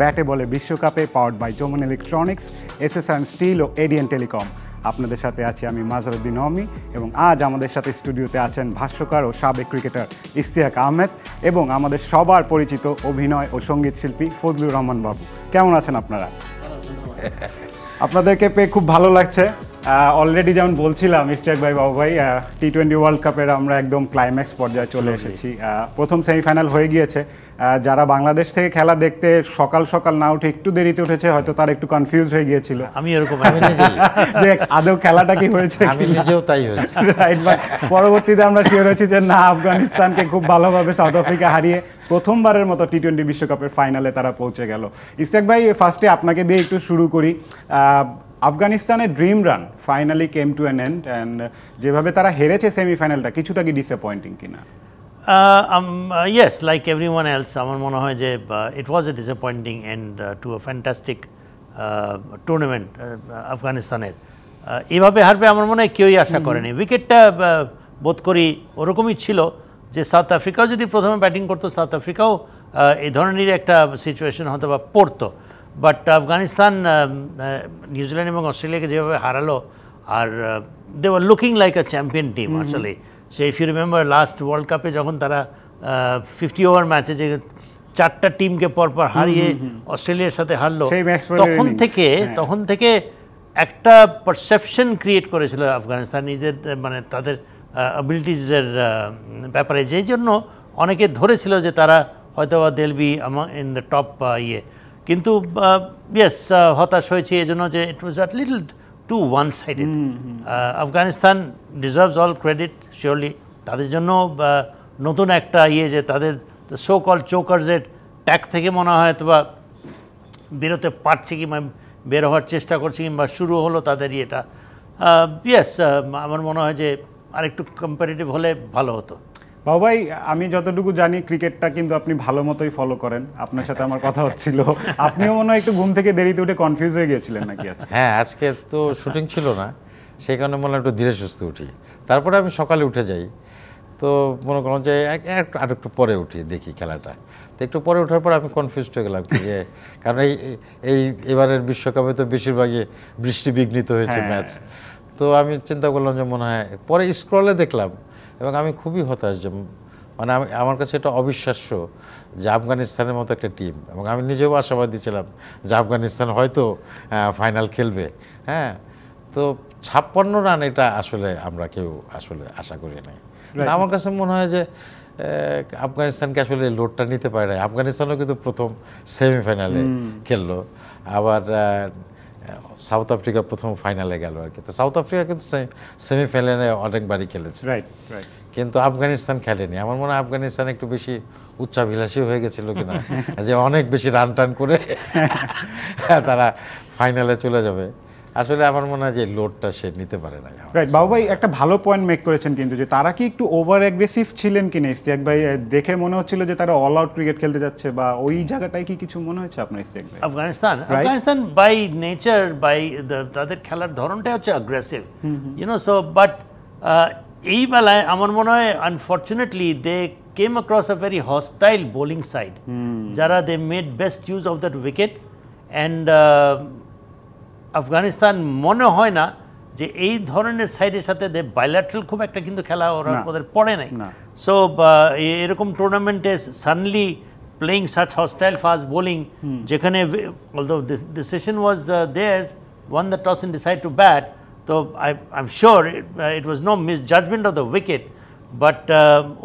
ব্যাটে বলে বিশ্বকাপে powered by Jamuna electronics, SSR steel ও এডিএন টেলিকম। আপনাদের সাথে আছি আমি মাজহারউদ্দিন অমি এবং আজ আমাদের সাথে স্টুডিওতে আছেন ভাষ্যকার ও সাবেক ক্রিকেটার ইশতিয়াক আহমেদ এবং আমাদের সবার পরিচিত অভিনয় ও সঙ্গীত শিল্পী ফজলুর রহমান বাবু। কেমন আছেন আপনারা? আপনাদেরকে পেয়ে খুব ভালো লাগছে। অলরেডি যেমন বলছিলাম ইশতিয়াক ভাই, বাবু ভাই, টি-20 ওয়ার্ল্ড কাপের আমরা একদম ক্লাইম্যাক্স পর্যায়ে চলে এসেছি। প্রথম সেমিফাইনাল হয়ে গিয়েছে। যারা বাংলাদেশ থেকে খেলা দেখতে সকাল সকাল না উঠে একটু দেরিতে উঠেছে, হয়তো তারা একটু কনফিউজ হয়ে গিয়েছিল আমি এরকম যে আদৌ খেলাটা কি হয়েছে। আমি নিজেও তাই হয়েছে, রাইট। বাট পরবর্তীতে আমরা শিওর হয়েছি যে না, আফগানিস্তানকে খুব ভালোভাবে সাউথ আফ্রিকা হারিয়ে প্রথমবারের মতো টি-20 বিশ্বকাপের ফাইনালে তারা পৌঁছে গেল। ইশতিয়াক ভাই, ফার্স্টে আপনাকে দিয়ে একটু শুরু করি। আফগানিস্তানের dream run finally came to an end, and যেভাবে তারা হেরেছে সেমিফাইনালটা, কিছুটা কি ডিসঅ্যাপয়েন্টিং কিনা? Yes, like everyone else, আমার মনে হয় যে it was a disappointing end to a fantastic tournament আফগানিস্তানের। এভাবে হারবে আমার মনে হয় কেউই আশা করেনি। উইকেটটা বোধ করি ওরকমই ছিল যে সাউথ আফ্রিকাও যদি প্রথমে ব্যাটিং করতো, সাউথ আফ্রিকাও এই ধরনেরই একটা সিচুয়েশন হয়তো বা পড়তো। বাট আফগানিস্তান নিউজিল্যান্ড এবং অস্ট্রেলিয়াকে যেভাবে হারালো, আর they were looking like a champion team আসলে। Say if you remember last world কাপে যখন তারা 50 ওভার ম্যাচে যে 4টা টিমকে পরপর হারিয়ে অস্ট্রেলিয়ার সাথে হারলো, তখন থেকে একটা পারসেপশন ক্রিয়েট করেছিল আফগানিস্তান নিজের, মানে তাদের অ্যাবিলিটিজের ব্যাপারে, যেই জন্য অনেকে ধরেছিল যে তারা হয়তো they'll be in the top ইয়ে। কিন্তু ইয়েস, হতাশ হয়েছে এই জন্য যে it was a little too one sided. Afghanistan deserves all credit surely. তাদের জন্য নতুন একটা ইয়ে, যে তাদের সো কল চোকার্সের ট্যাগ থেকে মনে হয় অথবা বেরোতে পারছে কিংবা বের হওয়ার চেষ্টা করছে কিংবা শুরু হলো তাদের ইয়েটা। ইয়েস, আমার মনে হয় যে আরেকটু কম্পারেটিভ হলে ভালো হতো। বাবু ভাই, আমি যতটুকু জানি ক্রিকেটটা কিন্তু আপনি ভালো মতোই ফলো করেন। আপনার সাথে আমার কথা হচ্ছিল, আপনিও মনে হয় একটু ঘুম থেকে দেরিতে উঠে কনফিউজ হয়ে গিয়েছিলেন নাকি আজকে? হ্যাঁ, আজকে তো শুটিং ছিল না, সেই কারণে মনে হয় একটু ধীরে সুস্থে উঠি। তারপরে আমি সকালে উঠে যাই, তো মনে করলাম যে আর একটু পরে উঠি, দেখি খেলাটা। তো একটু পরে ওঠার পর আমি কনফিউজড হয়ে গেলাম যে কারণ এবারের বিশ্বকাপে তো বেশিরভাগই বৃষ্টি বিঘ্নিত হয়েছে ম্যাচ। তো আমি চিন্তা করলাম যে মনে হয়, পরে স্ক্রলে দেখলাম এবং আমি খুবই হতাশ যে মানে আমার কাছে এটা অবিশ্বাস্য যে আফগানিস্তানের মতো একটা টিম, এবং আমি নিজেও আশাবাদী ছিলাম যে আফগানিস্তান হয়তো ফাইনাল খেলবে। হ্যাঁ, তো 56 রান, এটা আসলে আমরা কেউ আসলে আশা করি নাই। আমার কাছে মনে হয় যে আফগানিস্তানকে আসলে লোডটা নিতে পারে না। আফগানিস্তানও কিন্তু প্রথম সেমিফাইনালে খেললো, আবার সাউথ আফ্রিকা প্রথম ফাইনালে গেল আর কি। তো সাউথ আফ্রিকা কিন্তু সেমিফাইনালে অনেকবারই খেলেছে, কিন্তু আফগানিস্তান খেলেনি। আমার মনে হয় আফগানিস্তান একটু বেশি উচ্চাভিলাষী হয়ে গেছিল কিনা, যে অনেক বেশি রান টান করে তারা ফাইনালে চলে যাবে। আসলে আমার মনে হয় যে লোডটা সে নিতে পারে না। রাইট, বাবু ভাই একটা ভালো পয়েন্ট মেক করেছেন, কিন্তু যে তারা কি একটু ওভার অ্যাগ্রেসিভ ছিলেন কিনা ইশতিয়াক ভাই? দেখে মনে হচ্ছিল যে তারা অল আউট ক্রিকেট খেলতে যাচ্ছে, বা ওই জায়গাটায় কি কিছু মনে হচ্ছে আপনার ইশতিয়াক ভাই? আফগানিস্তান বাই নেচার, বাই তাদের খেলার ধরনটাই হচ্ছে অ্যাগ্রেসিভ, ইউনো। সো বাট এই বেলায় আমার মনে হয় unfortunately they came across a very hostile bowling side, যারা they made best use of that wicket. And Afghanistan মনে হয় না যে এই ধরনের সাইডের সাথে বাইল্যাটারাল খুব একটা কিন্তু খেলা ওদের পড়ে নাই। সো এরকম টুর্নামেন্টে suddenly playing such hostile fast bowling, যেখানে although the session was theirs, won the toss and decide to bat. তো I am sure it was no misjudgement of the wicket, but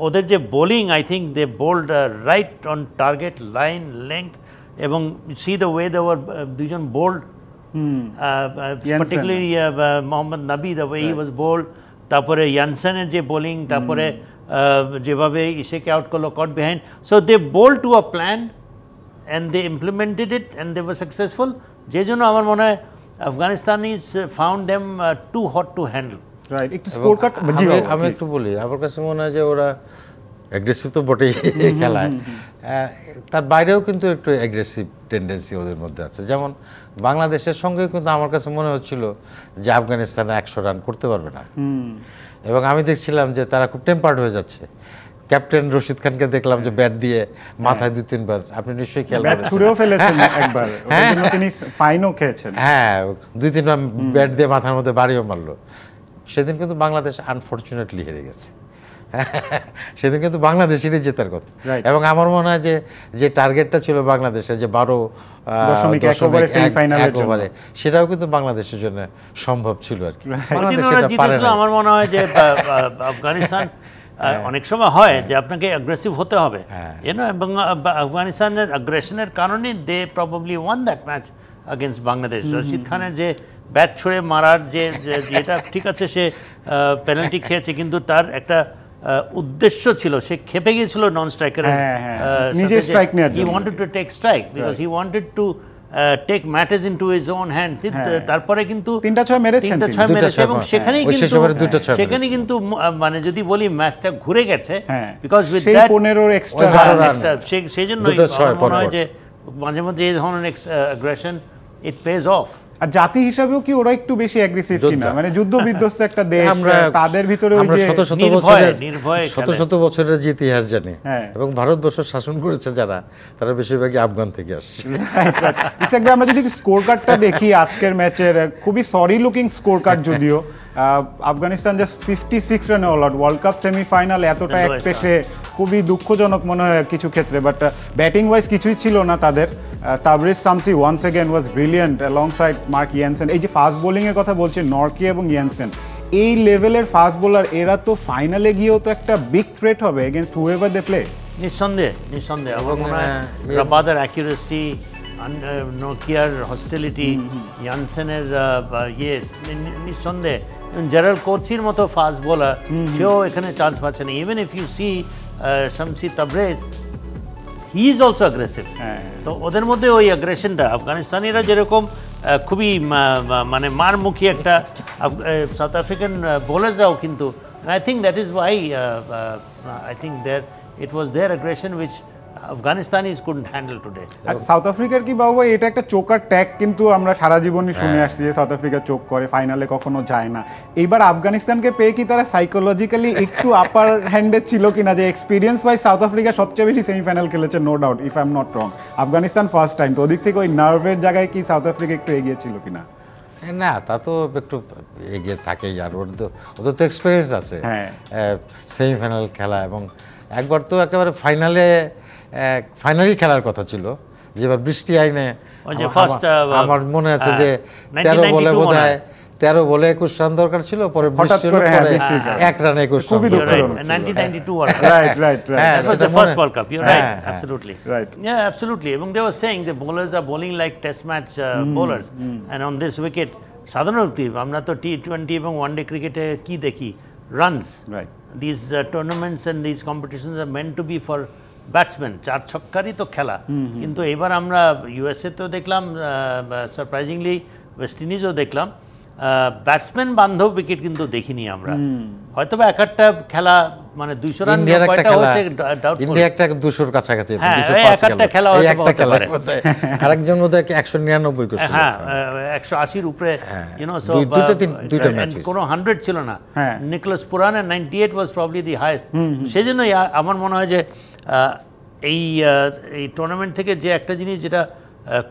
ওদের যে বোলিং, I think they bowled right on target, line, length, এবং see the way they were দুজন bowled, particularly Mohammad Nabi, the way he was bowled, তারপরে ইয়ানসেনের যে bowling, তারপরে যেভাবে ইসেকে আউট করলো caught behind. So they bold to a plan and they implemented it and they were successful, যে জন্য আমার মনে হয় Afghanistan is found them too hot to handle. Right, একটু স্কোর কার্ড আমি একটু বলি। আমার কাছে মনে হয় যে ওরা অ্যাগ্রেসিভ তো বটেই খেলায়, তার বাইরেও কিন্তু একটু অ্যাগ্রেসিভ টেন্ডেন্সি ওদের মধ্যে আছে। যেমন বাংলাদেশের সঙ্গে কিন্তু আমার কাছে মনে হচ্ছিল যে আফগানিস্তানে 100 রান করতে পারবে না, এবং আমি দেখছিলাম যে তারা খুব টেম্পার্ড হয়ে যাচ্ছে। ক্যাপ্টেন রশিদ খানকে দেখলাম যে ব্যাট দিয়ে মাথায় 2-3 বার, আপনি নিশ্চয়ই খেয়াল ব্যাট করেছেন। ছুঁড়েও ফেলেছেন একবার, ওটার জন্য তিনি ফাইনও খেয়েছেন। হ্যাঁ, 2-3 বার ব্যাট দিয়ে মাথার মধ্যে বাড়িও মারলো। সেদিন কিন্তু বাংলাদেশ আনফরচুনেটলি হেরে গেছে। সেদিন কিন্তু বাংলাদেশেরই জেতার কথা। এবং আমার মনে হয় যে টার্গেটটা ছিল বাংলাদেশের যে 12.1 ওভারে সেমিফাইনালের জন্য, সেটাও কিন্তু বাংলাদেশের জন্য সম্ভব ছিল আর কি। বাংলাদেশ সেটা পারে না। আমার মনে হয় যে আফগানিস্তান অনেক সময় হয় যে আপনাকে অ্যাগ্রেসিভ হতে হবে, এবং আফগানিস্তানের অ্যাগ্রেশনের কারণে they probably won that match against Bangladesh. Rashid খানের যে ব্যাট ছুঁড়ে মারার যেটা ঠিক আছে, সে পেনাল্টি খেয়েছে, কিন্তু তার একটা উদ্দেশ্য ছিল, সে খেপে গিয়েছিল নন স্ট্রাইকারের, নিজে স্ট্রাইক নেয়ার জন্য। He wanted to take strike because he wanted to take matters into his own hands. তারপরে কিন্তু 3টা 6 মেরেছেন, এবং সেখানেই কিন্তু মানে যদি বলি ম্যাচটা ঘুরে গেছে, বিকজ উইথ দ্যাট 15 এক্সট্রা, সেই জন্য মনে হয় যে মাঝে মধ্যে এই ধরনের অ্যাগ্রেশন ইট পেজ অফ। আর জাতি হিসাবেও কি ওরা একটু বেশি অ্যাগ্রেসিভ কিনা, মানে যুদ্ধ বিধ্বস্ত একটা দেশ, তাদের ভিতরে ওই যে শত বছরের যে ইতিহাস জানি, এবং ভারতবর্ষ শাসন করেছে যারা, তারা বেশিরভাগই আফগান থেকে আসছে। আমরা যদি স্কোর কার্ডটা দেখি আজকের ম্যাচের, খুবই সরি লুকিং স্কোর কার্ড যদিও। আফগানিস্তান জাস্ট 56 রানে all out. World cup semifinal এতটা এক পেশে খুবই দুঃখজনক মনে হয় কিছু ক্ষেত্রে, বাট ব্যাটিং ওয়াইজ কিছুই ছিল না তাদের। তাবরিজ শামসি ওয়ান্স এগেন ওয়াজ ব্রিলিয়েন্ট অ্যালংসাইড মার্ক ইয়ানসেন। এই যে ফাস্ট বোলিংয়ের কথা বলছি, নরকি এবং ইয়ানসেন, এই লেভেলের ফাস্ট বোলার, এরা তো ফাইনালে গিয়েও তো একটা বিগ থ্রেট হবে এগেইনস্ট হুএভার দে প্লে। নিঃসন্দেহে আমার মনে হয় রাবাদার অ্যাকিউরেসি, নকিয়ার হস্টিলিটি, ইয়ানসেনের নিঃসন্দেহে জেরাল্ড কোচির মতো ফাস্ট বোলার, সেও এখানে চান্স পাচ্ছে না। Even if you see Shamsi Tabraiz, he is also aggressive. তো ওদের মধ্যে ওই অ্যাগ্রেশনটা, আফগানিস্তানিরা যেরকম খুবই মানে মারমুখী একটা, সাউথ আফ্রিকান বোলাররাও কিন্তু, I think that is why I think it was their aggression which Afghanistan couldn't handle today. আর সাউথ আফ্রিকার কি বাবু, এটা একটা চোকার ট্যাগ কিন্তু আমরা সারা জীবনই শুনে আসছি যে সাউথ আফ্রিকা চোক করে, ফাইনালে কখনো যায় না। এইবার আফগানিস্তানকে পেয়ে কি তারা সাইকোলজিক্যালি একটু আপার হ্যান্ডে ছিল কিনা, যে এক্সপিরিয়েন্স ওয়াইজ সাউথ আফ্রিকা সবচেয়ে বেশি সেমিফাইনাল খেলেছে, no doubt, if I am not wrong. Afghanistan first time, তো ওদিক থেকে ওই নার্ভের জায়গায় কি সাউথ আফ্রিকা একটু এগিয়ে ছিল কিনা? না, তা তো একটু এগিয়ে থাকেই, আর ওদের তো এক্সপিরিয়েন্স আছে সেমিফাইনাল খেলা, এবং একবার তো একেবারে ফাইনালি খেলার কথা ছিল, যেবার বৃষ্টি আইনে আমার মনে আছে যে 13 বলে বোধহয় 13 বলে 21 রান দরকার ছিল, পরে বৃষ্টি হলো, পরে 1 রানে 21 run. 1992 World Cup. Right. That was the first World Cup. You're right. Absolutely. Right. Yeah, absolutely. এবং they were saying the bowlers are bowling like test match bowlers, and on this wicket, সাধারণত আমরা তো T20 এবং one day ক্রিকেটে কি দেখি, runs. Right. These tournaments and these competitions are meant to be for batsman, 4 ছক্কারই তো খেলা। কিন্তু এবার আমরা ইউএসএ তো দেখলাম, সারপ্রাইজিংলি ওয়েস্ট ইন্ডিজও দেখলাম, ব্যাটসম্যান বান্ধব উইকেট কিন্তু দেখিনি আমরা। হয়তো বা একটা খেলা মানে 200 রান কয়টা হচ্ছে ডাউটফুল, ইন্ডিয়া একটা 200 কাছাকাছি, একটা খেলা হতে পারে, আরেকজন মধ্যে 199 করছে, হ্যাঁ 180 এর উপরে, ইউ নো, সো দুইটা ম্যাচ কোনো 100 ছিল না। নিকোলাস পুরানের 98 ওয়াজ প্রবাবলি দি হাইয়েস্ট। সেজন্য আমার মনে হয় যে এই টুর্নামেন্ট থেকে যে একটা জিনিস যেটা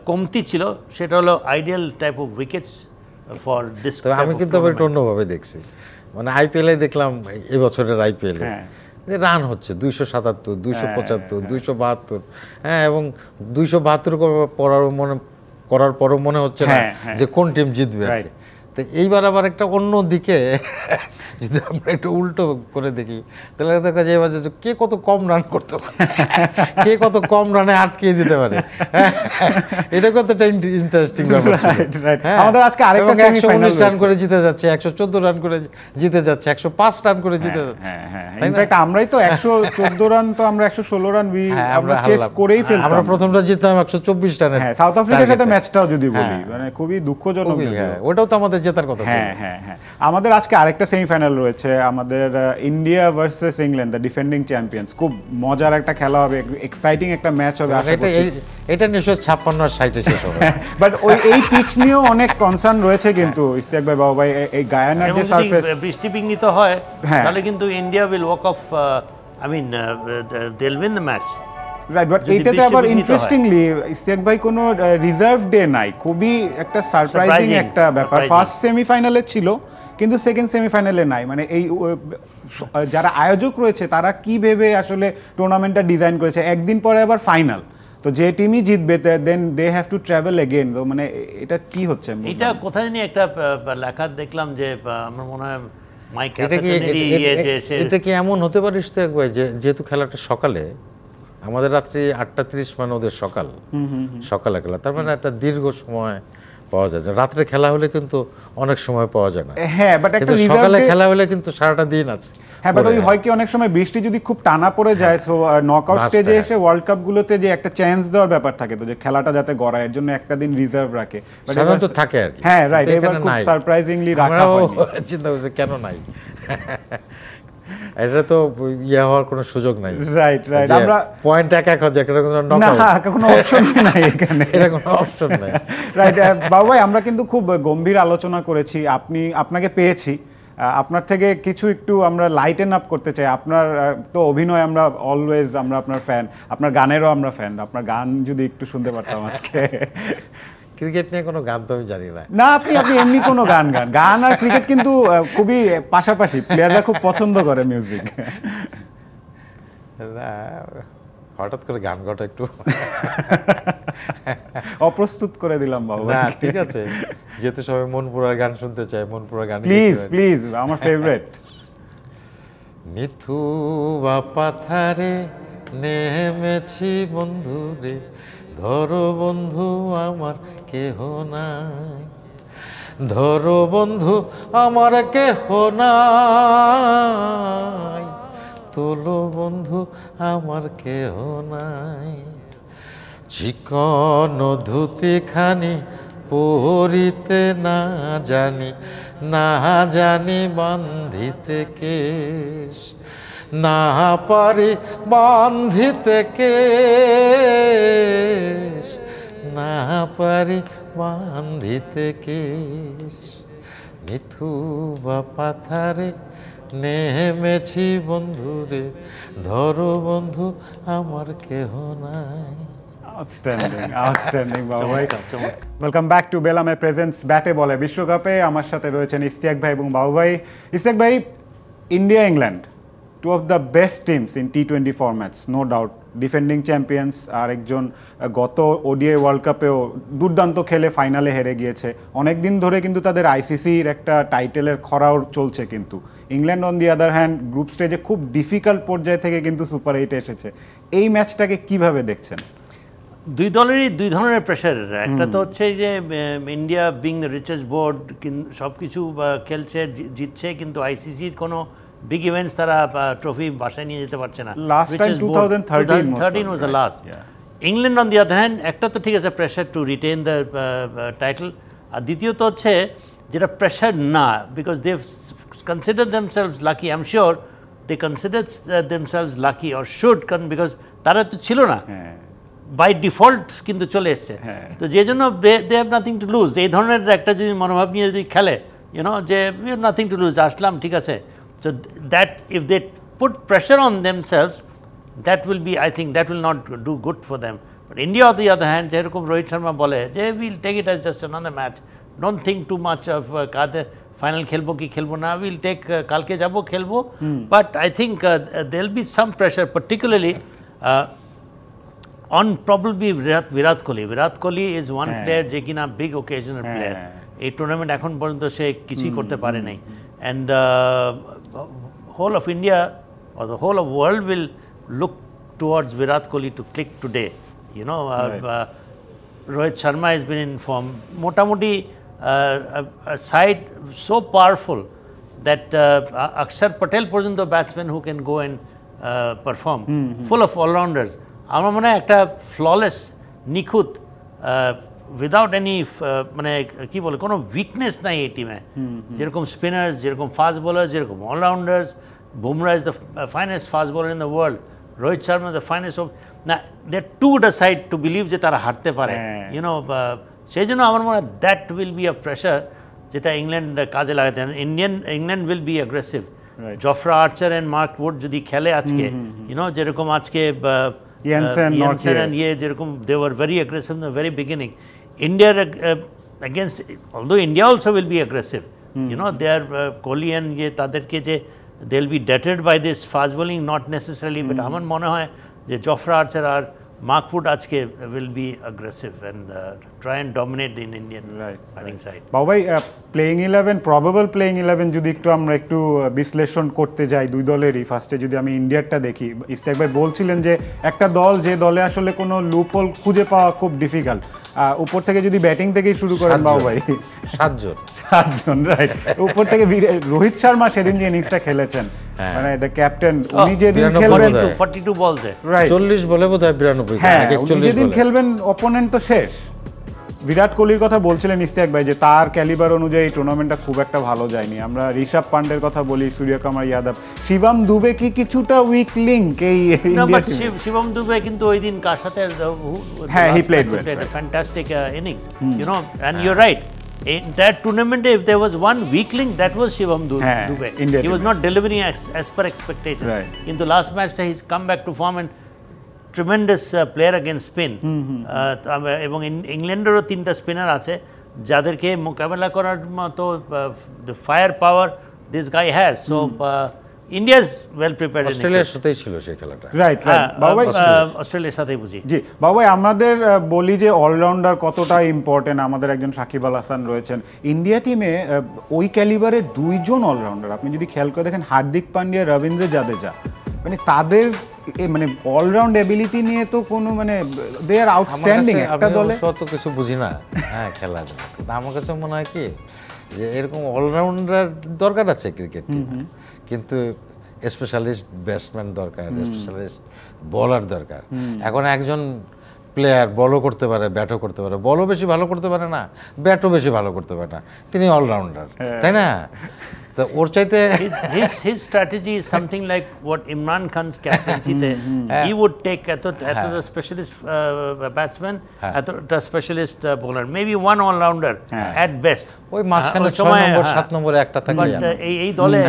কমতি ছিল, সেটা হলো ideal type of wickets for this. আমি কিন্তু একটু অন্যভাবে দেখছি, মানে আইপিএলে দেখলাম এবছরের আইপিএলে যে রান হচ্ছে 277, 275, 272, হ্যাঁ, এবং 272 করার পরও মনে হচ্ছে না যে কোন টিম জিতবে। তো এইবার আবার একটা অন্য দিকে যদি আমরা একটু উল্টো করে দেখি, তাহলে দেখা যায় এবার কে কত কম রান করতে পারে, কে কত কম রানে আটকিয়ে দিতে পারে, এটা কত একটা ইন্টারেস্টিং ব্যাপার। আমাদের আজকে আরেকটা সেমিফাইনাল রান করে জিতে যাচ্ছে, 114 রান করে জিতে যাচ্ছে, 105 রান করে জিতে যাচ্ছে। ইনফ্যাক্ট আমরাই তো 114 রান, তো আমরা 116 রান আমরা চেস করেই ফেলতাম। আমরা প্রথমটা জিতলাম 124 রানে। হ্যাঁ, সাউথ আফ্রিকার সাথে ম্যাচটাও যদি বলি, মানে খুবই দুঃখজনক। ওটাও তো আমাদের জেতার কথা। হ্যাঁ, আমাদের আজকে আরেকটা সেমিফাইনাল রয়েছে, আমাদের India versus England, the defending champions. খুব মজার একটা খেলা হবে, এক্সাইটিং একটা ম্যাচ হবে। এটা নিশ্চয় 56 আর 60 শেষ হবে, বাট এই পিচ নিয়েও অনেক কনসার্ন রয়েছে কিন্তু ইস্তিয়াক ভাই, বাবা ভাই, এই গায়ানার যে সারফেস বৃষ্টি বিঘ্নিত হয়, তাহলে কিন্তু India will walk of I mean, they'll win the match. Right, but যদি এইটাতে বৃষ্টি আবার বিঘ্নিত হয়। ইন্টারেস্টিংলি ইসিয়াক ভাই কোনো রিজার্ভ ডে নাই, খুবই একটা সারপ্রাইজিং Surprising, একটা ব্যাপার। surprising. ফার্স্ট সেমিফাইনালে ছিল কিন্তু সেকেন্ড সেমিফাইনালে নাই, মানে এই যারা আয়োজক রয়েছে তারা কি ভেবে আসলে টুর্নামেন্টটা ডিজাইন করেছে, একদিন পরে আবার ফাইনাল, তো যে টিমই জিতবে then they have to travel again, তো মানে এটা কি হচ্ছে? এটা কোথায় জানি একটা লেখা দেখলাম যে আমার মনে হয় মাইক এটা কি এমন হতে পারে ইশতিয়াক ভাই যে যেহেতু খেলাটা সকালে, আমাদের রাত্রি 8:30 মানে ওদের সকালে খেলা, তার মানে একটা দীর্ঘ সময় পাওয়া যায়। রাত্রে খেলা হলে কিন্তু অনেক সময় পাওয়া যায় না। হ্যাঁ, বাট একটা সকালে খেলা হলে কিন্তু সারাটা দিন আছে। হ্যাঁ, বাট ওই হয় কি অনেক সময় বৃষ্টি যদি খুব টানা পড়ে যায়, সো নকআউট স্টেজে এসে ওয়ার্ল্ড কাপ গুলোতে যে একটা চান্স দেওয়ার ব্যাপার থাকে, তো যে খেলাটা যাতে গড়ায় এর জন্য একটা দিন রিজার্ভ রাখে, সাধারণত থাকে আর কি। হ্যাঁ রাইট, এবার খুব সারপ্রাইজিংলি রাখা হয়নি। চিন্তা করছে কেন নাই, এটা তো ইয়ে হওয়ার কোনো সুযোগ নাই। রাইট, আমরা পয়েন্ট এক হচ্ছে, একটা কোনো না, কোনো অপশন নাই এখানে, এটা কোনো অপশন নাই। রাইট বাবু ভাই, আমরা কিন্তু খুব গম্ভীর আলোচনা করেছি, আপনাকে পেয়েছি, আপনার থেকে কিছু একটু আমরা লাইটেন আপ করতে চাই। আপনার তো অভিনয় আমরা অলওয়েজ আমরা আপনার ফ্যান, আপনার গানেরও আমরা ফ্যান, আপনার গান যদি একটু শুনতে পারতাম আজকে। ক্রিকেট নিয়ে কোনো গান তো আমি জানি না। না, আপনি এমনি কোনো গান আর ক্রিকেট কিন্তু খুবই পাশাপাশি, প্লেয়াররা খুব পছন্দ করে মিউজিক। না, হঠাৎ করে গান গাওয়াটা একটু অপ্রস্তুত করে দিলাম বাবু। না ঠিক আছে, যেহেতু সবাই মনপুরার গান শুনতে চায়, মনপুরার গান প্লিজ আমার ফেভারিট। নিথু পাথারে নেমেছি বন্ধু রে, ধরো বন্ধু আমার কেহ নাই, ধরো বন্ধু আমার কেহ নাই, তোলো বন্ধু আমার কেহ নাই, চিকন ধুতি খানি পরিতে না জানি বান্ধিতে কেশ, না পারি বান্ধিতে কেশ, না পারি বান্ধিতে কেশ, নিথু পাথারে নেমেছি বন্ধু রে, ধরো বন্ধু আমার কেহ নাই। আউটস্ট্যান্ডিং বাবু ভাই। ওয়েলকাম ব্যাক টু বেলামে প্রেজেন্টস ব্যাটে বলে বিশ্বকাপে। আমার সাথে রয়েছেন ইশতিয়াক ভাই এবং বাবু ভাই। ইশতিয়াক ভাই, India England, two of the best teams in T20 formats, no doubt, defending champions, আর একজন গত ওডিআই ওয়ার্ল্ড কাপেও দুর্দান্ত খেলে ফাইনালে হেরে গিয়েছে। অনেক দিন ধরে কিন্তু তাদের আইসিসির একটা টাইটেলের খরাও চলছে, কিন্তু England on the other hand group স্টেজে খুব ডিফিকাল্ট পর্যায় থেকে কিন্তু সুপার 8 এসেছে। এই ম্যাচটাকে কিভাবে দেখছেন? দুই দলেরই দুই ধরনের প্রেশার। একটা তো হচ্ছে যে India being the richest board, সব কিছু খেলছে, জিতছে, কিন্তু আইসিসির কোনো বিগ ইভেন্টস তারা ট্রফি বাসায় নিয়ে যেতে পারছে না। Last time 2013 was the last. England on the other hand, একটা তো ঠিক আছে pressure to retain the title, আর দ্বিতীয়ত হচ্ছে যেটা প্রেশার না, because they consider themselves lucky, I am sure they consider themselves lucky or should, because তারা তো ছিল না, বাই ডিফল্ট কিন্তু চলে এসছে, তো যে জন্য they have nothing to lose. এই ধরনের একটা যদি মনোভাব নিয়ে যদি খেলে, যে we have nothing to lose, Aslam ঠিক আছে, so that if they put pressure on themselves, that will be, I think that will not do good for them. But India on the other hand, যেরকম রোহিত শর্মা বলে যে we'll take it as just another match, don't think too much of কাদের final খেলবো কি খেলবো না, we'll take কালকে যাবো খেলবো, but I think there'll be some pressure, particularly on probably Virat Kohli is one player যে কিনা big occasional player, এই টুর্নামেন্ট এখন পর্যন্ত সে কিছুই করতে পারে নাই, and whole of India or the whole of world will look towards Virat Kohli to click today. Rohit Sharma has been in form. Motamoti a side so powerful that Akshar Patel porjonto batsman who can go and perform, full of all-rounders. আমার মনে হয় একটা flawless নিখুঁত without any মানে কি বলে কোনো weakness নাই এই টিমে, যেরকম স্পিনার্স, যেরকম ফাস্ট বোলার, যেরকম allrounders. Bumrah is the finest fast bowler in the world, Rohit Sharma the finest of, না they to the side to believe যে তারা হারতে পারে, সেই জন্য আমার মনে হয় that will be a pressure যেটা ইংল্যান্ড কাজে লাগাতে। England will be aggressive, Right. Jofra Archer and Mark Wood যদি খেলে আজকে যেরকম আজকে Jensen, Nortje. and যেরকম they were very aggressive in the very beginning. India against, although India also will be aggressive, they are Kohli and তাদেরকে যে they'll be deterred by this fast bowling, not necessarily, but আমার মনে হয় যে Jofra Archer আর Mark Wood আজকে will be aggressive and try and dominate the Indian batting side. বাবু ভাই playing 11 probable playing 11 যদি আমরা একটু বিশ্লেষণ করতে যাই দুই দলেরই, ফার্স্টে যদি আমি ইন্ডিয়ারটা দেখি, ইস্তেক ভাই বলছিলেন যে একটা দল যে দলে আসলে কোনো লুপহোল খুঁজে পাওয়া খুব ডিফিকাল্ট, উপর থেকে যদি ব্যাটিং থেকেই শুরু করেন বাবু ভাই, 7 জন রাইট, উপর থেকে রোহিত শর্মা সেদিন যে ইনিংসটা খেলেছেন, মানে দ্য ক্যাপ্টেন, উনি যেদিন খেলবেন 42 বলসে, রাইট 40 বলে বোধহয় 92, হ্যাঁ উনি যেদিন খেলবেন অপোনেন্ট তো শেষ। বিরাট কোহলির কথা বলছিলেন ইস্তেক ভাই যে তার ক্যালিবার অনুযায়ী টুর্নামেন্টটা খুব একটা ভালো যায়নি। আমরা ঋষভ পান্ডের কথা বলি, সূর্যকুমার যাদব, শিবম দুবে কি কিছুটা উইক লিংক এই ইন্ডিয়া টিমে? শিবম দুবে কিন্তু ওই দিন কার সাথে, হ্যাঁ he played well, fantastic innings, and you're right. In that tournament, if there was one weak link, that was Shivam Dube. He was not delivering as per expectation. In the last match, he's come back to form and tremendous player against spin. এবং ইংল্যান্ডেরও 3টা spinner আছে যাদেরকে মোকাবেলা করার মতো the firepower this guy has. So India is well prepared. অস্ট্রেলিয়ার সাথেই ছিল সেই খেলাটা, রাইট রাইট বাবু ভাই, অস্ট্রেলিয়ার সাথেই বুঝি। জি বাবু ভাই, আমাদের বলি যে অলরাউন্ডার কতটা ইম্পর্টেন্ট, আমাদের একজন সাকিব আল হাসান রয়েছেন ইন্ডিয়া টিমে, ওই ক্যালিবারের 2 জন অলরাউন্ডার আপনি যদি খেয়াল করে দেখেন, হার্দিক পান্ডিয়া, রবীন্দ্র জাদেজা, মানে তাদের মানে অলরাউন্ড এবিলিটি নিয়ে তো কোনো মানে দে আর আউটস্ট্যান্ডিং একটা দলে। অত কিছু বুঝি না হ্যাঁ খেলা, আমার কাছে মনে হয় কি যে এরকম অলরাউন্ডার দরকার আছে ক্রিকেট টিমে, কিন্তু স্পেশালিস্ট ব্যাটসম্যান দরকার, স্পেশালিস্ট বোলার দরকার। এখন একজন প্লেয়ার বলও করতে পারে, ব্যাটও করতে পারে, বলও বেশি ভালো করতে পারে না, ব্যাটও বেশি ভালো করতে পারে না, তিনি অলরাউন্ডার, তাই না? তো ওর চাইতে his strategy is something like what Imran Khan's captaincy তে he would take এত specialist batsman, এত specialist bowler, maybe one all rounder at best, ওই মাঝখানে 6 নম্বর 7 নম্বরে একটা থাকলে, এই দলে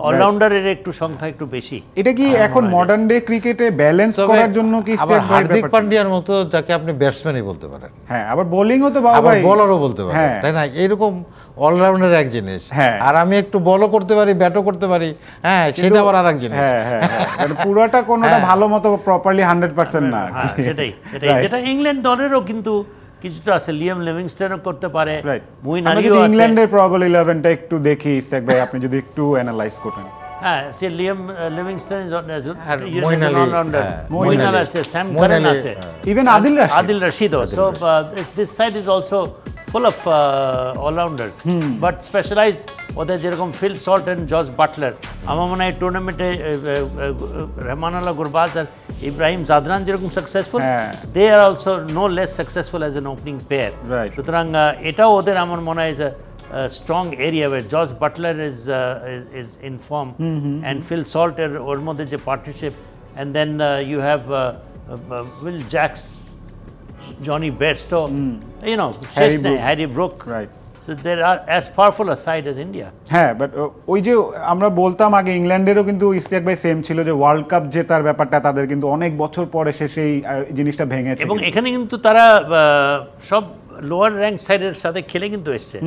অলরাউন্ডারের একটু সংখ্যা একটু বেশি। এটা কি এখন মডার্ন ডে ক্রিকেটে ব্যালেন্স করার জন্য কি হার্দিক পান্ডিয়ার মতো যাকে আপনি ব্যাটসম্যানই বলতে পারেন, হ্যাঁ আবার বোলিংও তো বাবা ভাই, বোলারও বলতে পারেন, তাই না? এরকম অলরাউন্ডার এক জিনিস, আর আমি একটু বলও করতে পারি, ব্যাটও করতে পারি, হ্যাঁ সেটা আবার আরেক জিনিস। মানে পুরোটা কোনোটা ভালো মতো প্রপারলি 100% না, সেটাই যেটা ইংল্যান্ড দলেরও কিন্তু কিছুটা আছে, লিয়াম লিভিংস্টনও করতে পারে, মুইন আলীও আছে। ইংল্যান্ডের প্রবাবল 11টা একটু দেখি ইস্তেক ভাই, আপনি যদি একটু অ্যানালাইজ করেন। হ্যাঁ, সে লিয়াম লিভিংস্টন, মুইন আলী আছে, স্যাম কারেন আছে, even Adil Rashid. So this side is also full of all-rounders, but specialized, ওদের যেরকম Phil Salt and Jos Buttler, আমার মনে হয় টুর্নামেন্টে রহমানুল্লাহ গুরবাজ আর ইব্রাহিম জাদরান যেরকম successful, they are also no less successful as an opening pair. সুতরাং এটাও ওদের আমার মনে হয় strong area where Josh Butler is in form, and Phil Salt ওর মধ্যে যে partnership, and then you have Will Jacks, Johnny Bairstow, Harry Brook, right? So there are as powerful a side as India. হ্যাঁ, but ওই যে আমরা বলতাম আগে ইংল্যান্ডেরও কিন্তু ইস্তেক ভাই সেম ছিল যে ওয়ার্ল্ড কাপ জেতার ব্যাপারটা তাদের কিন্তু অনেক বছর পরে সেই জিনিসটা ভেঙেছে, এবং এখানে কিন্তু তারা সব লোয়ার র্যাঙ্ক সাইডের সাথে খেলে কিন্তু এসছে,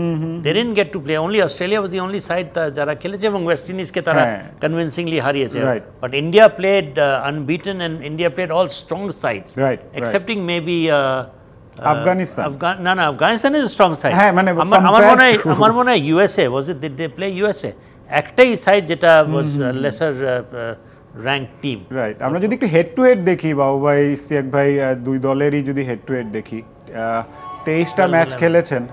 they didn't get to play, only Australia was the only side যারা খেলেছে, এবং ওয়েস্ট ইন্ডিজকে তারা কনভিন্সিংলি হারিয়েছে, but India played unbeaten, and India played all strong sides, excepting maybe Afghanistan. না, আফগানিস্তান ইজ স্ট্রং সাইড। হ্যাঁ, মানে আমার মনে হয় USA was it, did they play USA, একটাই সাইড যেটা was lesser rank team, right? আমরা যদি একটু হেড টু হেড দেখি বাবু ভাই, ইস্তিয়াক ভাই, দুই দলেরই যদি হেড টু হেড দেখি, 23টা ম্যাচ খেলেছেন,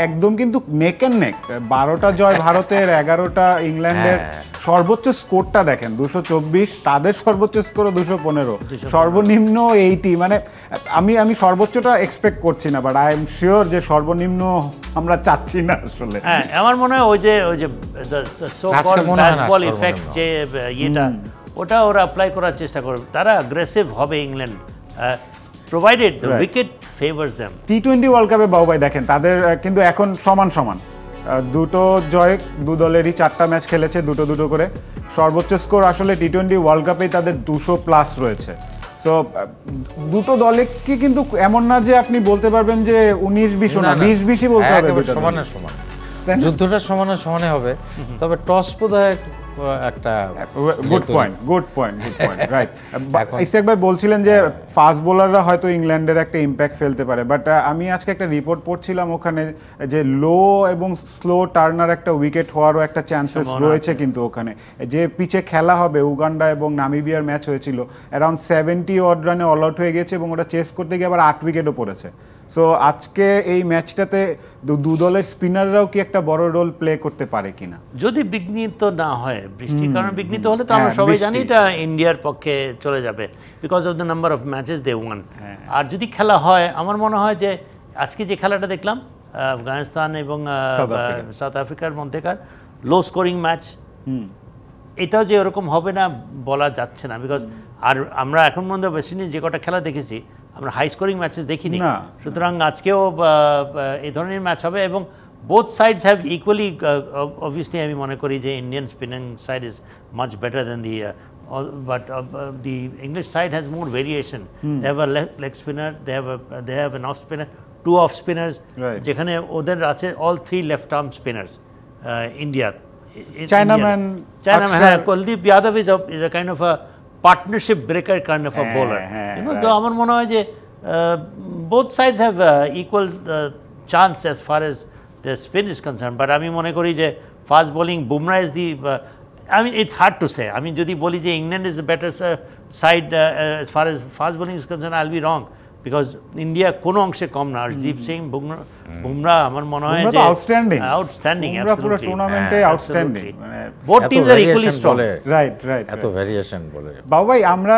একদম কিন্তু নেক অ্যান্ড নেক, 12টা জয় ভারতের, 11টা ইংল্যান্ডের। সর্বোচ্চ স্কোরটা দেখেন 224, তাদের সর্বোচ্চ স্কোরও 215, সর্বনিম্ন 80। মানে আমি সর্বোচ্চটা এক্সপেক্ট করছি না, বাট আই এম শিওর যে সর্বনিম্ন আমরা চাচ্ছি না আসলে। হ্যাঁ, আমার মনে হয় ওই যে সো কল্ড ব্যাসবল ইফেক্ট যে ইয়েটা, ওটা ওরা অ্যাপ্লাই করার চেষ্টা করবে, তারা অ্যাগ্রেসিভ হবে England, provided the wicket favors them. T20 world কাপে বাবু ভাই দেখেন তাদের কিন্তু এখন সমান সমান, দুটো জয়, দু দলেরই 4টা ম্যাচ খেলেছে, দুটো করে। সর্বোচ্চ স্কোর আসলে টি-20 ওয়ার্ল্ড কাপেই তাদের 200+ রয়েছে। সো দুটো দলে কি কিন্তু এমন না যে আপনি বলতে পারবেন যে 19-20 না, 20-20ই বলতে হবে। সমানে সমান, যুদ্ধটা সমানে হবে। তবে টস বোধহয় একটা গুড পয়েন্ট রাইট। ইসেক ভাই বলছিলেন যে ফাস্ট বোলাররা হয়তো ইংল্যান্ডের একটা ইম্প্যাক্ট ফেলতে পারে, বাট আমি আজকে একটা রিপোর্ট পড়ছিলাম ওখানে যে লো এবং স্লো টার্নার একটা উইকেট হওয়ারও একটা চান্সেস রয়েছে কিন্তু ওখানে। যে পিচে খেলা হবে, উগান্ডা এবং নামিবিয়ার ম্যাচ হয়েছিল, অ্যারাউন্ড 70 অড রানে অল আউট হয়ে গেছে এবং ওটা চেস করতে গিয়ে আবার 8 উইকেটও পড়েছে। সো আজকে এই ম্যাচটাতে দু দলের স্পিনাররাও কি একটা বড় রোল প্লে করতে পারে কিনা, যদি বিঘ্নিত না হয় বৃষ্টির কারণে। বিঘ্নিত হলে তো আমরা সবাই জানি এটা ইন্ডিয়ার পক্ষে চলে যাবে, because of the number of matches they won. আর যদি খেলা হয়, আমার মনে হয় যে আজকে যে খেলাটা দেখলাম আফগানিস্তান এবং সাউথ আফ্রিকার মধ্যেকার লো স্কোরিং ম্যাচ, এটাও যে এরকম হবে না বলা যাচ্ছে না। বিকজ আর আমরা এখন পর্যন্ত ওয়েস্ট ইন্ডিজ যে কটা খেলা দেখেছি, আমরা হাই স্কোরিং ম্যাচেস দেখিনি। সুতরাং আজকেও এই ধরনের ম্যাচ হবে এবং both sides have equally, obviously আমি মনে করি যে Indian spinning side is much better than the, but the English side has more variation. They have a leg spinner, they have an off spinner, 2 off spinners, যেখানে ওদের আছে all 3 left arm spinners. India, Chinaman, হ্যাঁ, Kuldeep Yadav is a kind of a partnership breaker kind of a bowler. তো আমার মনে হয় যে both sides have equal chance as far as the spin is concerned. But আমি মনে করি যে fast bowling Bumrah is the, I mean it's hard to say. আমি যদি বলি যে England is a better side as far as fast bowling is concerned, I'll be wrong. Because India কোনো অংশে কম না। হরদীপ সিং, বুমরা আমার মনে হয় যে আউটস্ট্যান্ডিং, পুরো টুর্নামেন্টে outstanding. Both teams are equally strong. Right, এত ভেরিয়েশন বলে। বাবু ভাই, আমরা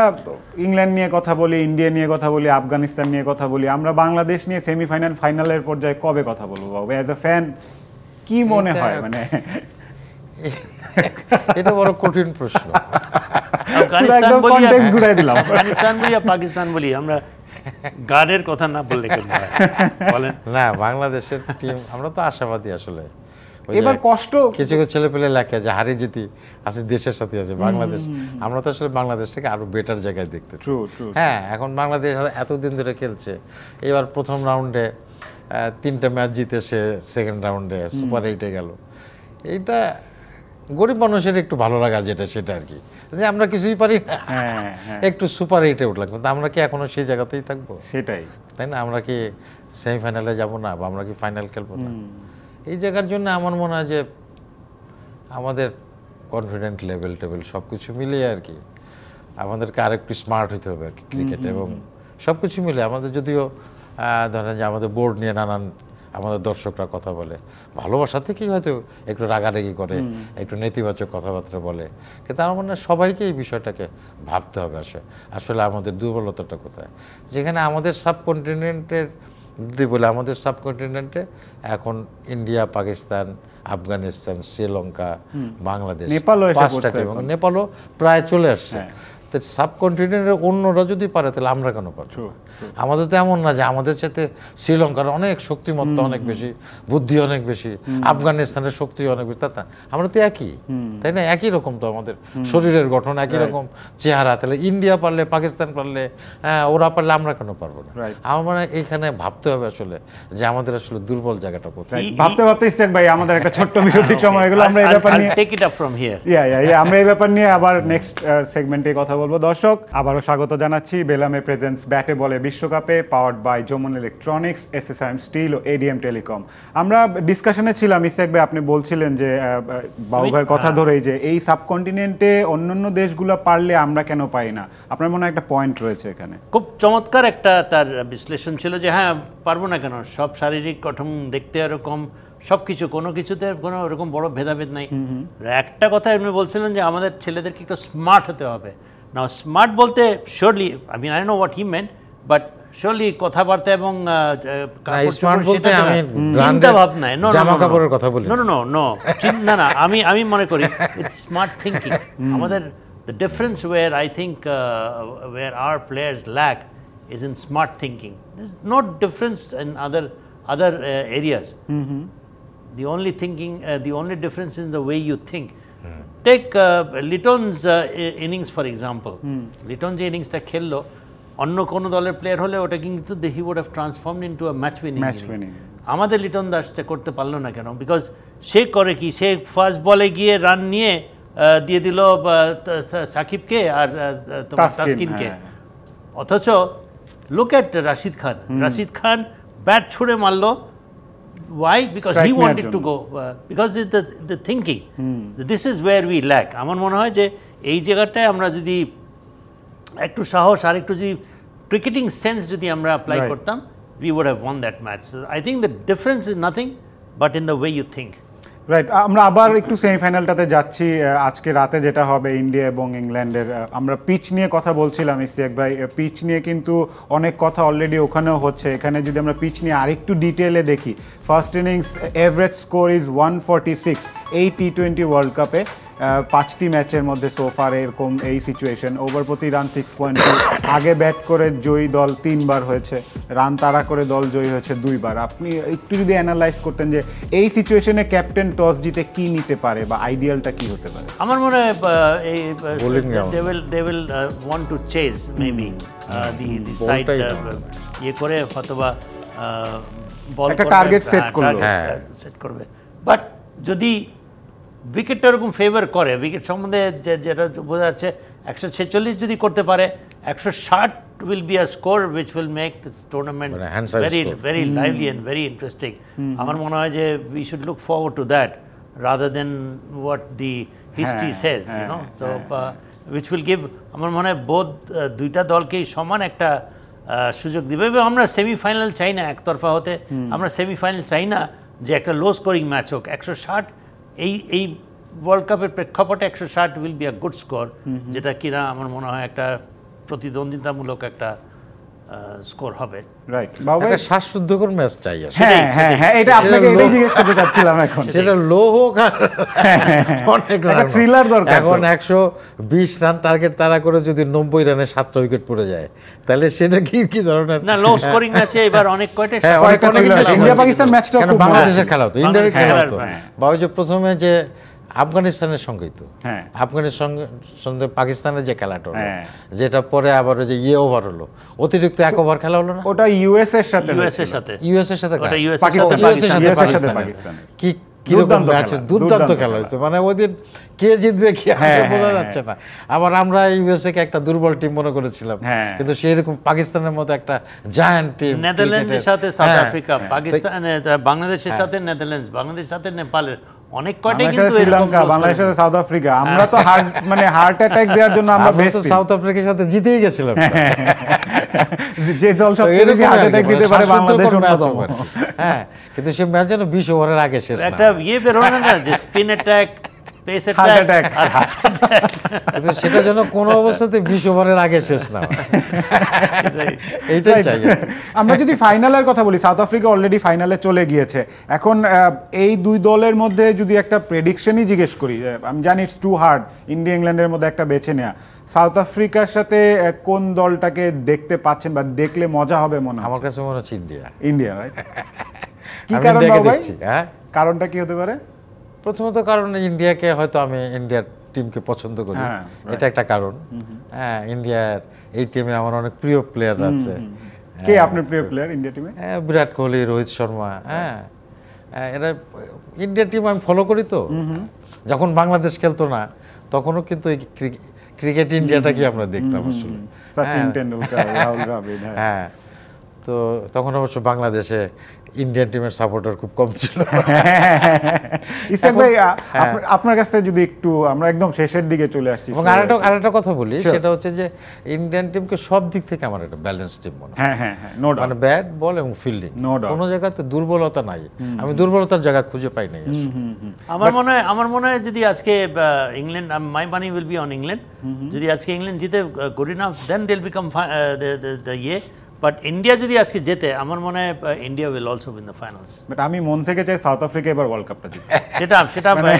ইংল্যান্ড নিয়ে কথা বলি, ইন্ডিয়া নিয়ে কথা বলি, আফগানিস্তান নিয়ে কথা বলি, আমরা বাংলাদেশ নিয়ে সেমিফাইনাল ফাইনালের পর্যায়ে কবে কথা বলবো বাবু? অ্যাজ এ ফ্যান কি মনে হয়? মানে এটা বড় কঠিন প্রশ্ন। আফগানিস্তান বলি, আফগানিস্তান বলি, পাকিস্তান বলি, আমরা গানের কথা না বললে কেন বলেন? না, বাংলাদেশের টিম আমরা তো আশাবাদী আসলে। এবার কষ্ট কিছু কিছু ছেলে পেলে লেখে যে হারিয়ে যেতে আছে দেশের সাথে আছে বাংলাদেশ। আমরা তো আসলে বাংলাদেশটাকে আরো বেটার জায়গায় দেখতে চাই। হ্যাঁ, এখন বাংলাদেশ এতদিন ধরে খেলছে, এবার প্রথম রাউন্ডে 3টা ম্যাচ জিতে সে সেকেন্ড রাউন্ডে সুপার 8-এ গেল। এইটা গরিব মানুষের একটু ভালো লাগা যেটা, সেটা আর কি, যে আমরা কিছুই পারি না, একটু সুপার 8-এ উঠলাম, কিন্তু আমরা কি এখনো সেই জায়গাতেই থাকবো? সেটাই, তাই না? আমরা কি সেমিফাইনালে যাব না, বা আমরা কি ফাইনাল খেলবো না? এই জায়গার জন্য আমার মনে হয় যে আমাদের কনফিডেন্ট লেভেল সব কিছু মিলিয়ে আর কি আমাদেরকে আরেকটু স্মার্ট হতে হবে আর কি ক্রিকেটে, এবং সব কিছু মিলে আমাদের, যদিও ধরেন যে আমাদের বোর্ড নিয়ে নানান আমাদের দর্শকরা কথা বলে, ভালোবাসা থেকেই হয়তো একটু রাগারাগি করে, একটু নেতিবাচক কথাবার্তা বলে, কিন্তু আমার মনে হয় সবাইকে এই বিষয়টাকে ভাবতে হবে আসলে আমাদের দুর্বলতাটা কোথায়। যেখানে আমাদের সাবকন্টিনেন্টের যদি বলে, আমাদের সাবকন্টিনেন্টে এখন ইন্ডিয়া, পাকিস্তান, আফগানিস্তান, শ্রীলঙ্কা, বাংলাদেশ, 5টা টিম, এবং নেপালও প্রায় চলে আসছে। তো সাবকন্টিনেন্টের অন্যরা যদি পারে তাহলে আমরা কেন পারবো? আমাদের তো এমন না যে আমাদের সাথে শ্রীলঙ্কার অনেক শক্তিমত্তা অনেক বেশি, বুদ্ধি অনেক বেশি, আফগানিস্তানের শক্তি অনেক বেশি, তা আমরা তো একই, তাই না? একই রকম তো আমাদের শরীরের গঠন, একই রকম চেহারা। তাহলে ইন্ডিয়া পারলে, পাকিস্তান পারলে, ওরা পারলে আমরা কেন পারবো না? আমার মনে হয় এইখানে ভাবতে হবে আসলে যে আমাদের আসলে দুর্বল জায়গাটা কোথায়। ভাবতে ভাবতে ইসতেক ভাই, আমাদের একটা ছোট্ট বিরতির সময় হয়ে গেল। আমরা এই ব্যাপার নিয়ে take it up from here. আমরা এই ব্যাপার নিয়ে আবার নেক্সট সেগমেন্টে কথা বলবো। দর্শক, আবারও স্বাগত জানাচ্ছি বেলামে প্রেজেন্টস ব্যাটে বলে বিশ্বকাপে, powered by Jamuna electronics, SSRM steel ও এডিএম টেলিকম। আমরা ডিসকাশনে ছিলাম, ইসতেক ভাই আপনি বলছিলেন যে বাবু ভাইয়ের কথা ধরেই যে এই সাবকন্টিনেন্টে অন্যান্য দেশগুলো পারলে আমরা কেন পাই না। আপনার মনে হয় একটা পয়েন্ট রয়েছে এখানে, খুব চমৎকার একটা তার বিশ্লেষণ ছিল যে হ্যাঁ, পারবো না কেন, সব শারীরিক গঠন দেখতে এরকম, সব কিছু, কোনো কিছুতে কোনো ওরকম বড় ভেদাভেদ নাই। একটা কথা এমনি বলছিলেন যে আমাদের ছেলেদেরকে একটু স্মার্ট হতে হবে। না, স্মার্ট বলতে surely, I mean I don't know what he meant, but surely কথাবার্তা এবং স্মার্ট বলতে আমি চিন্তা ভাবনায়, জামা কাপড়ের কথা বলি, না, আমি মনে করি ইটস স্মার্ট থিঙ্কিং। আমাদের the difference where I think where our players lack is in smart thinking. There's no difference in other areas. the only thinking, the only difference is the way you think. Take Litton's innings for example. Litton যে ইনিংসটা খেললো অন্য কোনো দলের player হলে ওটা কিন্তু he would have transformed into a match winning innings. আমাদের লিটন দাস করতে পারলো না কেন? বিকজ সে করে কি, সে ফার্স্ট বলে গিয়ে রান নিয়ে দিয়ে দিল সাকিবকে আর তোমার তাসকিনকে। অথচ look at Rashid Khan bat ছুঁড়ে মারলো। Why? Because he wanted to go. Because it's the thinking. This is where we lack. আমার মনে হয় যে এই জায়গাটায় আমরা যদি একটু সাহস আর একটু যদি ক্রিকেটিং সেন্স যদি আমরা অ্যাপ্লাই করতাম, we would have won that match. So I think the difference is nothing but in the way you think. Right, আমরা আবার একটু সেমিফাইনালটাতে যাচ্ছি। আজকে রাতে যেটা হবে ইন্ডিয়া এবং ইংল্যান্ডের, আমরা পিচ নিয়ে কথা বলছিলাম ইসতিয়াক ভাই। পিচ নিয়ে কিন্তু অনেক কথা অলরেডি ওখানেও হচ্ছে। এখানে যদি আমরা পিচ নিয়ে আরেকটু ডিটেলে দেখি, first innings average score is 146 এই টি20 ওয়ার্ল্ড কাপে। 5টি ম্যাচের মধ্যে সোফার এরকম এই সিচুয়েশন। ওভার প্রতি রান 6.2। আগে ব্যাট করে জয়ী দল 3বার হয়েছে, রান তাড়া করে দল জয়ী হয়েছে 2বার। আপনি একটু যদি অ্যানালাইজ করতেন যে এই সিচুয়েশনে ক্যাপ্টেন টস জিতে কি নিতে পারে বা আইডিয়ালটা কি হতে পারে? আমার মনে হয় they will want to chase maybe the side ইয়ে করে অথবা বল একটা টার্গেট সেট করবে। বাট যদি উইকেটটা এরকম ফেভার করে, উইকেট সম্বন্ধে যেটা বোঝা যাচ্ছে 146 যদি করতে পারে, 160 will be a score which will make this tournament very lively and very interesting. আমার মনে হয় যে we should look forward to that rather than what the history says, you know. So which will give, আমার মনে হয় বোধ দুইটা দলকেই সমান একটা সুযোগ দিবে। এবং আমরা সেমিফাইনাল চাই না একতরফা হতে, আমরা সেমিফাইনাল চাই না যে একটা লো স্কোরিং ম্যাচ হোক। 160 এই ওয়ার্ল্ড কাপের প্রেক্ষাপটে 160 will be a good score, যেটা কিনা আমার মনে হয় একটা প্রতিদ্বন্দ্বিতামূলক একটা স্কোর হবে। রাইট, বাবা একটা শ্বাসরুদ্ধকর ম্যাচ চাই। হ্যাঁ হ্যাঁ হ্যাঁ, এটা আপনাকে এটাই জিজ্ঞেস করতে চাচ্ছিলাম এখন। সেটা লো হোক আর অনেক একটা থ্রিলার দরকার। এখন 120 রান টার্গেট তারা করে যদি 90 রানে 7টা উইকেট পড়ে যায়, তাহলে সেটা কি ধরনের না লো স্কোরিং ম্যাচে এবার অনেক কয়টা ইন্ডিয়া পাকিস্তান ম্যাচটা খুব বাংলাদেশের খেলা হতো, ইন্ডিয়ার খেলা হতো। বা ওই যে প্রথমে যে আফগানিস্তানের সঙ্গেই তো, আফগানিস্তানের সঙ্গে পাকিস্তানের যে খেলাটা হলো, যেটা পরে আবার ওই যে ওভার হলো, অতিরিক্ত 1 ওভার খেলা হলো না, ওটা ইউএস এর সাথে পাকিস্তান। কি কিরকম ম্যাচ, দুর্দান্ত খেলা হয়েছে। মানে ওই দিন কে জিতবে কি বোঝা যাচ্ছে না। আবার আমরা ইউএসএ কে একটা দুর্বল টিম মনে করেছিলাম, কিন্তু সেই রকম পাকিস্তানের মতো একটা জায়ান্ট টিম, নেদারল্যান্ডসের সাথে সাউথ আফ্রিকা, পাকিস্তান, বাংলাদেশের সাথে নেদারল্যান্ডস, বাংলাদেশের সাথে নেপালের অনেক কয়টাই কিন্তু শ্রীলঙ্কা, বাংলাদেশের সাথে সাউথ আফ্রিকা। আমরা তো হার্ট অ্যাটাক দেওয়ার জন্য আমরা বেস্ট সাউথ আফ্রিকার সাথে জিতেই গেছিলাম। যে দল সবচেয়ে বেশি হার্ট অ্যাটাক দিতে পারে বাংলাদেশ অন্যতম। হ্যাঁ, কিন্তু সে ম্যাচ যেন 20 ওভারের আগে শেষ না। একটা বের হলো না যে স্পিন অ্যাটাক, পেস অ্যাটাক আর হার্ট অ্যাটাক, কিন্তু সেটা যেন কোনো অবস্থাতে 20 ওভারের আগে শেষ না। এইটাই চাই। আমরা যদি ফাইনালের কথা বলি, সাউথ আফ্রিকা অলরেডি ফাইনালে চলে গিয়েছে। এখন এই দুই দলের মধ্যে যদি একটা প্রেডিকশনই জিজ্ঞেস করি, আমি জানি ইটস টু হার্ড ইন্ডিয়া ইংল্যান্ডের মধ্যে একটা বেছে নেওয়া, সাউথ আফ্রিকার সাথে কোন দলটাকে দেখতে পাচ্ছেন বা দেখলে মজা হবে মনে হয়? আমার কাছে মনে হচ্ছে ইন্ডিয়া, রাইট? কি কারণ ভাই? কারণটা কি হতে পারে? প্রথমত কারণ ইন্ডিয়াকে হয়তো আমি ইন্ডিয়ার টিমকে পছন্দ করি, এটা একটা কারণ। হ্যাঁ, ইন্ডিয়ার এই টিমে আমার অনেক প্রিয় প্লেয়ার আছে। কে আপনার প্রিয় প্লেয়ার ইন্ডিয়া টিমে? বিরাট কোহলি, রোহিত শর্মা। হ্যাঁ, এরা ইন্ডিয়ার টিম আমি ফলো করি। তো যখন বাংলাদেশ খেলতো না তখনও কিন্তু এই ক্রিকেট ইন্ডিয়াটাকে আমরা দেখতাম আসলে। সচিন টেন্ডুলকার, রাহুল দ্রাবিড়। হ্যাঁ, তো তখন অবশ্য বাংলাদেশে ইন্ডিয়ান টিমের সাপোর্টার খুব কম ছিল। ইসহাক ভাই, আপনার কাছ থেকে যদি একটু আমরা একদম শেষের দিকে চলে আসছি, এবং আরেকটা কথা বলি, সেটা হচ্ছে যে ইন্ডিয়ান টিমকে সব দিক থেকে আমার একটা ব্যালেন্স টিম মনে হয়। হ্যাঁ, নো ডাউট। মানে ব্যাট, বল এবং ফিল্ডিং, কোনো জায়গাতে দুর্বলতা নাই। আমি দুর্বলতার জায়গা খুঁজে পাই নাই। আমার মনে হয় যদি আজকে England, my money will be on England, যদি আজকে ইংল্যান্ড জিতে good enough, then they will become the ইয়ে। বাট ইন্ডিয়া যদি আজকে জেতে আমার মনে হয় India will also win the finals. But আমি মন থেকে চাই সাউথ আফ্রিকা এবার ওয়ার্ল্ড কাপটা জিতবে। সেটা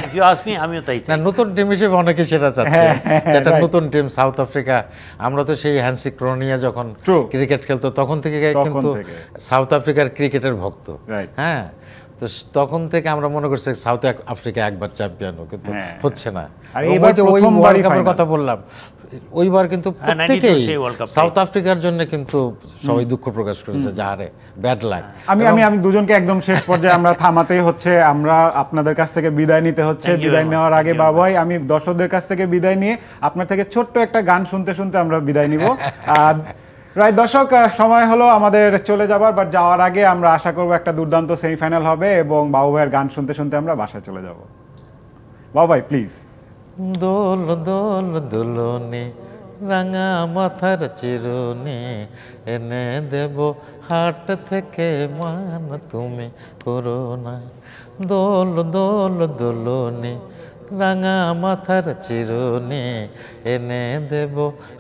ইফ ইউ আস্ক মি আমিও তাই চাই। না, নতুন টিম হিসেবে অনেকে সেটা চাচ্ছে, যেটা নতুন টিম সাউথ আফ্রিকা। আমরা তো সেই হ্যান্সি ক্রোনিয়া যখন ক্রিকেট খেলতো তখন থেকে কিন্তু সাউথ আফ্রিকার ক্রিকেটের ভক্ত। হ্যাঁ, তো তখন থেকে আমরা মনে করছি সাউথ আফ্রিকা একবার চ্যাম্পিয়ন, কিন্তু হচ্ছে না। আর এইবার প্রথমবারই ফাইনাল কথা বললাম, ওইবার কিন্তু প্রত্যেকেই সাউথ আফ্রিকার জন্য কিন্তু সবাই দুঃখ প্রকাশ করেছে, যাহারে ব্যাড লাক। আমি দুজনকে একদম শেষ পর্যায়ে আমরা থামাতেই হচ্ছে, আমরা আপনাদের কাছ থেকে বিদায় নিতে হচ্ছে। বিদায় নেওয়ার আগে বাবাই আমি দর্শকদের কাছ থেকে বিদায় নিয়ে আপনার থেকে ছোট্ট একটা গান শুনতে শুনতে আমরা বিদায় নিব। রাইট দর্শক, সময় হলো আমাদের চলে যাবার, বাট যাওয়ার আগে আমরা আশা করবো একটা দুর্দান্ত সেমিফাইনাল হবে এবং বাবু ভাইয়ের গান শুনতে শুনতে আমরা বাসায় চলে যাব। বাবু ভাই প্লিজ। দোল দোল দোলনে রাঙা মাথার চিরুনি এনে দেব হাট থেকে মান তুমি করো না। দোল দোল দোলনে রাঙা মাথার চিরুনি এনে দেব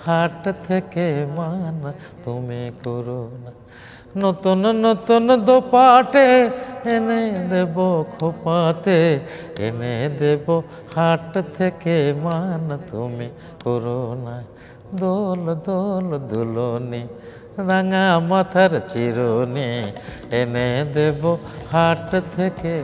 হাট থেকে মান তুমি করো না। নতুন নতুন দোপাটে এনে দেব খোপাতে এনে দেব হাট থেকে মান তুমি করো না। দোল দোল দুলনি রাঙা মাথার চিরুনি এনে দেব হাট থেকে।